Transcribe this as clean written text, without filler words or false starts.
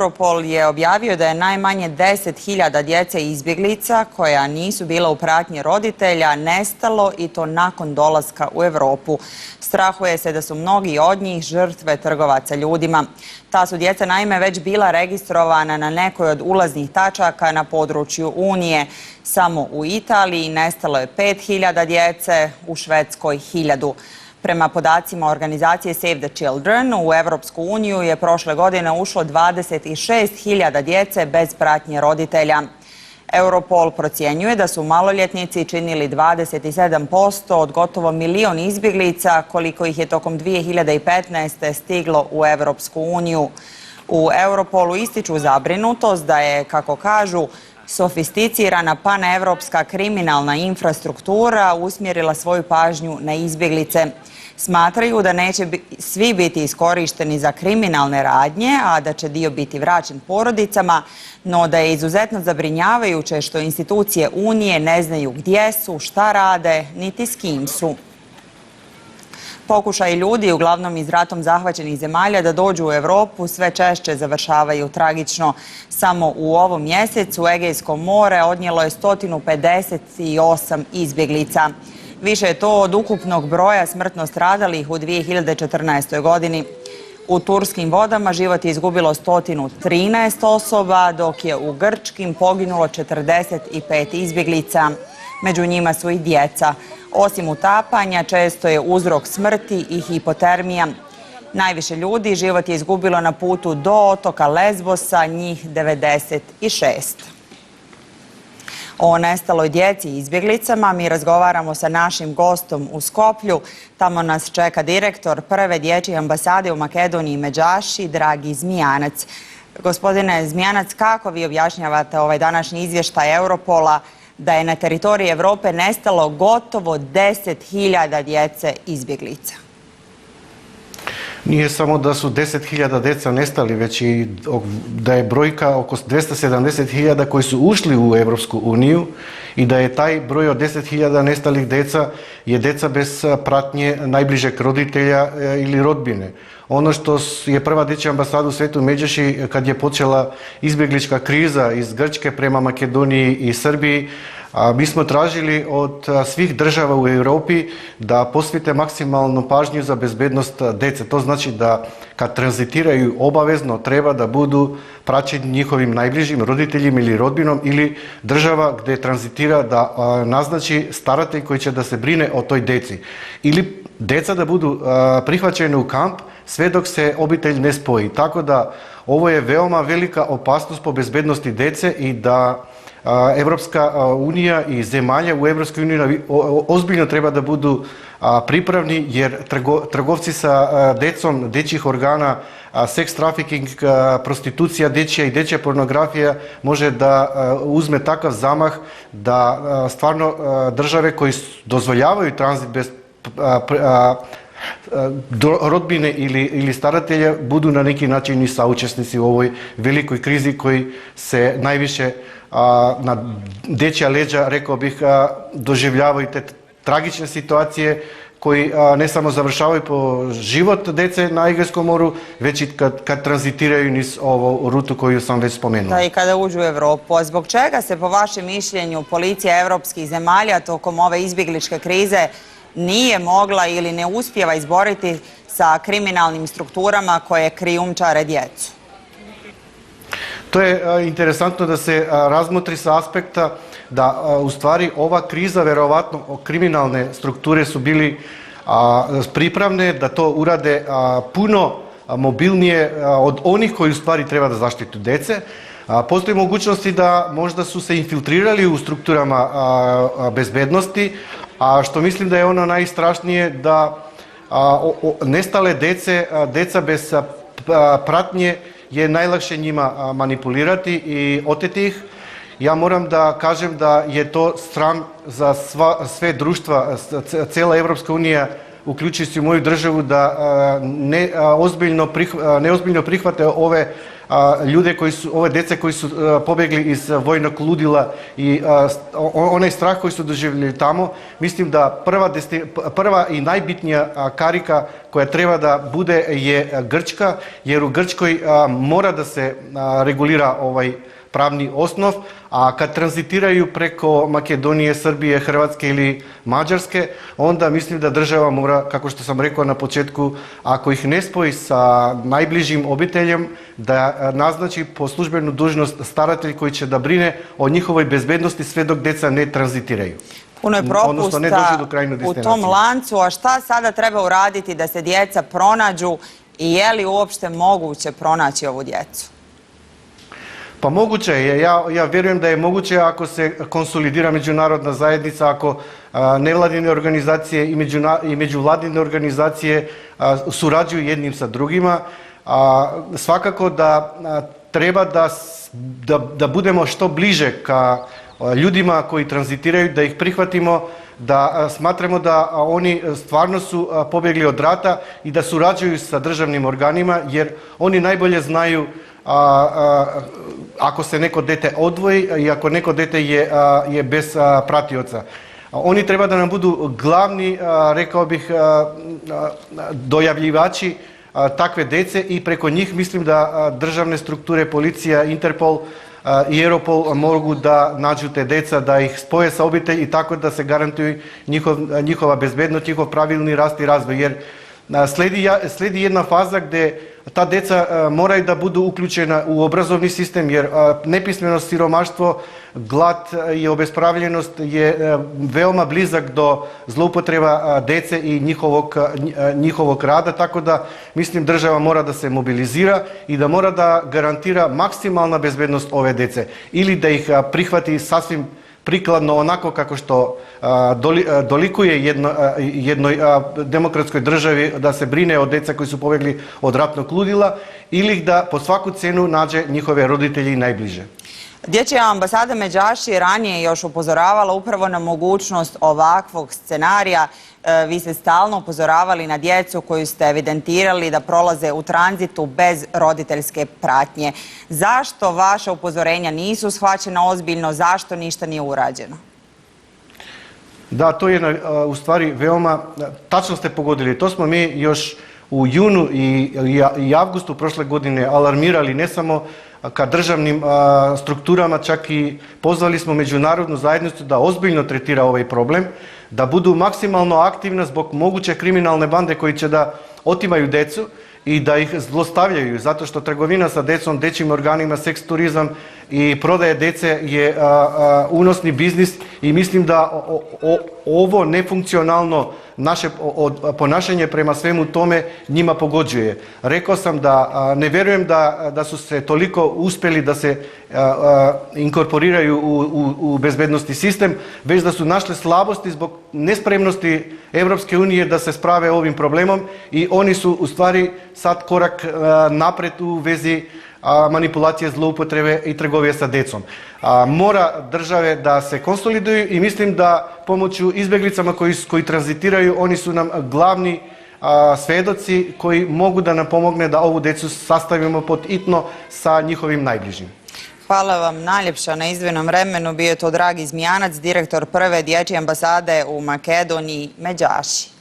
Europol je objavio da je najmanje 10.000 djece i izbjeglica koja nisu bila u pratnji roditelja nestalo i to nakon dolaska u Europu. Strahuje se da su mnogi od njih žrtve trgovaca ljudima. Ta su djeca naime već bila registrovana na nekoj od ulaznih tačaka na području Unije. Samo u Italiji nestalo je 5.000 djece, u Švedskoj 1.000. Prema podacima organizacije Save the Children, u Evropsku uniju je prošle godine ušlo 26.000 djece bez pratnje roditelja. Europol procjenjuje da su maloljetnici činili 27% od gotovo 1 milion izbjeglica, koliko ih je tokom 2015. stiglo u Evropsku uniju. U Europolu ističu zabrinutost da je, kako kažu, sofisticirana panevropska kriminalna infrastruktura usmjerila svoju pažnju na izbjeglice. Smatraju da neće svi biti iskorišteni za kriminalne radnje, a da će dio biti vraćen porodicama, no da je izuzetno zabrinjavajuće što institucije Unije ne znaju gdje su, šta rade, niti s kim su. Pokušaj ljudi, uglavnom iz ratom zahvaćenih zemalja, da dođu u Europu sve češće završavaju tragično. Samo u ovom mjesecu Egejsko more odnijelo je 158 izbjeglica. Više je to od ukupnog broja smrtno stradalih u 2014. godini. U turskim vodama život je izgubilo 113 osoba, dok je u grčkim poginulo 45 izbjeglica. Među njima su i djeca. Osim utapanja, često je uzrok smrti i hipotermija. Najviše ljudi život je izgubilo na putu do otoka Lesbosa, njih 96. O nestaloj djeci i izbjeglicama mi razgovaramo sa našim gostom u Skoplju. Tamo nas čeka direktor prve dječje ambasade u Makedoniji Međaši, Dragi Zmijanac. Gospodine Zmijanac, kako vi objašnjavate ovaj današnji izvještaj Europola da je na teritoriji Europe nestalo gotovo 10.000 djece izbjeglica? Nije samo da su 10.000 djeca nestali, već i da je brojka oko 270.000 koji su ušli u Evropsku uniju i da je taj broj od 10.000 nestalih djeca je djeca bez pratnje najbližeg roditelja ili rodbine. Ono što je prva dječja ambasada u Svetoj Međaši, kad je počela izbjeglička kriza iz Grčke prema Makedoniji i Srbiji, mi smo tražili od svih država u Europi da posvete maksimalnu pažnju za bezbednost djece. To znači da kad tranzitiraju obavezno treba da budu praćeni njihovim najbližim roditeljima ili rodbinom ili država gdje tranzitira da naznači staratelj koji će da se brine o toj djeci. Ili djeca da budu prihvaćene u kamp sve dok se obitelj ne spoji. Tako da ovo je veoma velika opasnost po bezbednosti djece i da Evropska unija i zemalja u Evropskoj uniji ozbiljno treba da budu pripravni, jer trgovci sa djecom, dječjih organa, seks trafiking, prostitucija dječja i dječja pornografija može da uzme takav zamah da stvarno države koji dozvoljavaju tranzit bez rodbine ili staratelja budu na neki način i saučesnici u ovoj velikoj krizi koji se najviše na dječja leđa, rekao bih, doživljavaju te tragične situacije koji ne samo završavaju po život djece na Egejskom moru, već i kad tranzitiraju niz ovu rutu koju sam već spomenuo. Da, i kada uđu u Europu. A zbog čega se, po vašem mišljenju, policija evropskih zemalja tokom ove izbjegličke krize nije mogla ili ne uspijeva izboriti sa kriminalnim strukturama koje krijumčare djecu? To je interesantno da se razmotri sa aspekta da u stvari ova kriza, verovatno kriminalne strukture su bili pripravne da to urade puno mobilnije od onih koji u stvari treba da zaštitu djece. Postoji mogućnosti da možda su se infiltrirali u strukturama bezbednosti, a što mislim da je ono najstrašnije da nestale djeca bez pratnje je najlakše njima manipulirati i oteti ih. Ja moram da kažem da je to sram za sve društva, cijela Evropska unija, uključujući moju državu, da neozbiljno prihvate ove ove dece koji su pobjegli iz vojnog ludila i onaj strah koji su doživjeli tamo, mislim da prva i najbitnija karika koja treba da bude je Grčka, jer u Grčkoj mora da se regulira ovaj pravni osnov, a kad tranzitiraju preko Makedonije, Srbije, Hrvatske ili Mađarske, onda mislim da država mora, kako što sam rekao na početku, ako ih ne spoji sa najbližim obiteljem, da naznači po službenu dužnost staratelj koji će da brine o njihovoj bezbednosti sve dok deca ne tranzitiraju. Puno je propusta u tom lancu, a šta sada treba uraditi da se djeca pronađu i je li uopšte moguće pronaći ovu djecu? Pa moguće je, ja vjerujem da je moguće ako se konsolidira međunarodna zajednica, ako nevladine organizacije i međuvladine organizacije surađuju jednim sa drugima. Svakako da treba da budemo što bliže ka ljudima koji tranzitiraju, da ih prihvatimo, da smatramo da oni stvarno su pobjegli od rata i da surađuju sa državnim organima, jer oni najbolje znaju ako se neko dete odvoji i ako neko dete je bez pratioca. Oni treba da nam budu glavni, rekao bih, dojavljivači takve dece i preko njih mislim da državne strukture, policija, Interpol i Europol mogu da nađu te deca, da ih spoje sa obitelji i tako da se garantuje njihova bezbednost, njihov pravilni rast i razvoj. Jer slijedi jedna faza gdje ta deca moraju da budu uključena u obrazovni sistem, jer nepismenost, siromaštvo, glad i obespravljenost je veoma blizak do zloupotreba dece i njihovog rada, tako da mislim država mora da se mobilizira i da mora da garantira maksimalna bezbednost ove dece ili da ih prihvati sasvim prikladno onako kako što dolikuje jednoj demokratskoj državi da se brine o djeca koji su pobjegli od ratnog ludila ili da po svaku cenu nađe njihove roditelji i najbliže. Dječja ambasada Međaši je ranije još upozoravala upravo na mogućnost ovakvog scenarija. Vi ste stalno upozoravali na djecu koju ste evidentirali da prolaze u tranzitu bez roditeljske pratnje. Zašto vaša upozorenja nisu shvaćena ozbiljno? Zašto ništa nije urađeno? Da, to je u stvari veoma, tačno ste pogodili. To smo mi još u junu i avgustu prošle godine alarmirali ne samo ka državnim strukturama, čak i pozvali smo međunarodnu zajednicu da ozbiljno tretira ovaj problem, da budu maksimalno aktivne zbog moguće kriminalne bande koji će da otimaju decu i da ih zlostavljaju, zato što trgovina sa decom, dečjim organima, seks turizam i prodaje dece je unosni biznis i mislim da ovo nefunkcionalno naše ponašanje prema svemu tome njima pogođuje. Rekao sam da ne vjerujem da su se toliko uspjeli da se inkorporiraju u bezbednosti sistem, već da su našli slabosti zbog nespremnosti Europske unije da se sprave ovim problemom i oni su u stvari sad korak napred u vezi manipulacije, zloupotrebe i trgovije sa decom. Mora države da se konsoliduju i mislim da pomoću izbjeglicama koji tranzitiraju, oni su nam glavni svedoci koji mogu da nam pomogne da ovu decu sastavimo pod hitno sa njihovim najbližim. Hvala vam najljepša na izdvojenom vremenu. Bio je to Dragi Zmijanac, direktor prve dječje ambasade u Makedoniji, Međaši.